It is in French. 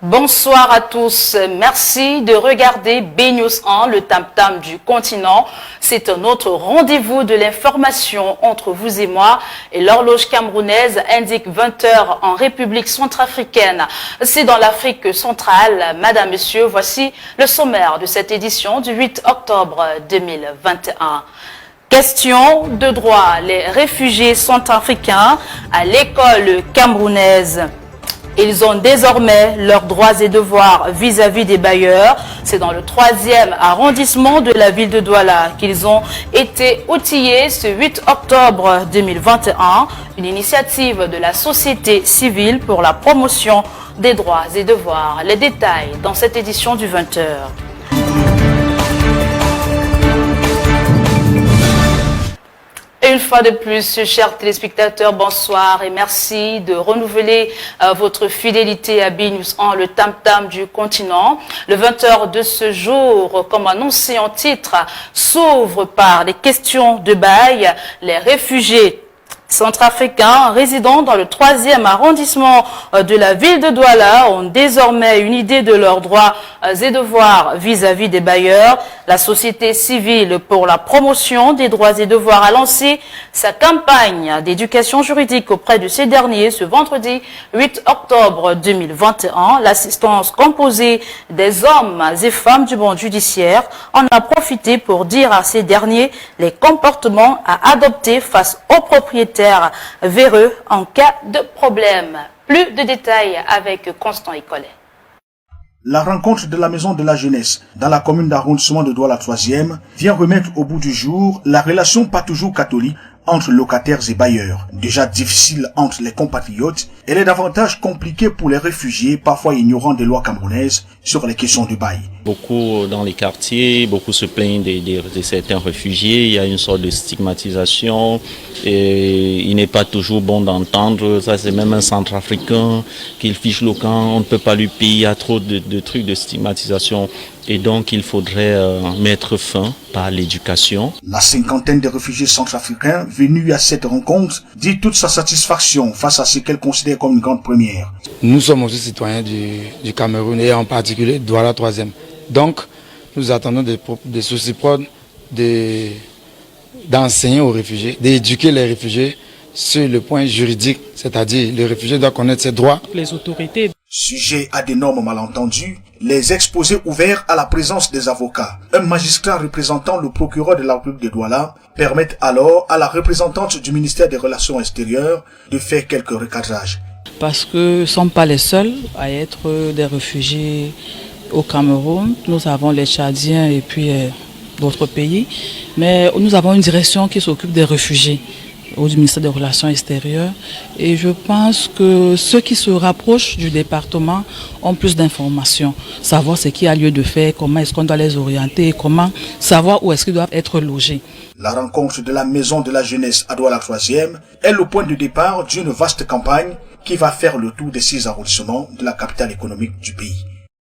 Bonsoir à tous. Merci de regarder BNews 1, le tam-tam du continent. C'est un autre rendez-vous de l'information entre vous et moi. Et l'horloge camerounaise indique 20 h en République centrafricaine. C'est dans l'Afrique centrale. Madame, Monsieur, voici le sommaire de cette édition du 8 octobre 2021. Question de droit. Les réfugiés centrafricains à l'école camerounaise. Ils ont désormais leurs droits et devoirs vis-à-vis des bailleurs. C'est dans le 3e arrondissement de la ville de Douala qu'ils ont été outillés ce 8 octobre 2021. Une initiative de la société civile pour la promotion des droits et devoirs. Les détails dans cette édition du 20 h. Et une fois de plus, chers téléspectateurs, bonsoir et merci de renouveler votre fidélité à BNews 1, le tam-tam du continent. Le 20 h de ce jour, comme annoncé en titre, s'ouvre par les questions de bail. Les réfugiés centrafricains résidant dans le 3e arrondissement de la ville de Douala ont désormais une idée de leurs droits et devoirs vis-à-vis des bailleurs. La société civile pour la promotion des droits et devoirs a lancé sa campagne d'éducation juridique auprès de ces derniers ce vendredi 8 octobre 2021. L'assistance composée des hommes et femmes du monde judiciaire en a profité pour dire à ces derniers les comportements à adopter face aux propriétaires véreux en cas de problème. Plus de détails avec Constant Ecolet. La rencontre de la Maison de la Jeunesse dans la commune d'arrondissement de Douala 3e vient remettre au bout du jour la relation pas toujours catholique entre locataires et bailleurs. Déjà difficile entre les compatriotes, elle est davantage compliquée pour les réfugiés, parfois ignorants des lois camerounaises sur les questions du bail. Beaucoup dans les quartiers, beaucoup se plaignent de certains réfugiés. Il y a une sorte de stigmatisation et il n'est pas toujours bon d'entendre. Ça, c'est même un centrafricain qu'il fiche le camp, on ne peut pas lui payer. Il y a trop de trucs de stigmatisation. Et donc, il faudrait mettre fin par l'éducation. La cinquantaine de réfugiés centrafricains venus à cette rencontre dit toute sa satisfaction face à ce qu'elle considère comme une grande première. Nous sommes aussi citoyens du Cameroun et en particulier de Douala 3e. Donc, nous attendons des soucis propres d'enseigner aux réfugiés, d'éduquer les réfugiés sur le point juridique, c'est-à-dire le réfugié doit connaître ses droits. Les autorités. Sujet à d'énormes malentendus, les exposés ouverts à la présence des avocats, un magistrat représentant le procureur de la République de Douala, permettent alors à la représentante du ministère des Relations extérieures de faire quelques recadrages. Parce que nous ne sommes pas les seuls à être des réfugiés au Cameroun. Nous avons les Tchadiens et puis d'autres pays. Mais nous avons une direction qui s'occupe des réfugiés du ministère des Relations extérieures. Et je pense que ceux qui se rapprochent du département ont plus d'informations. Savoir ce qui a lieu de faire, comment est-ce qu'on doit les orienter, comment savoir où est-ce qu'ils doivent être logés. La rencontre de la Maison de la Jeunesse à Douala 3e est le point de départ d'une vaste campagne qui va faire le tour des 6 arrondissements de la capitale économique du pays.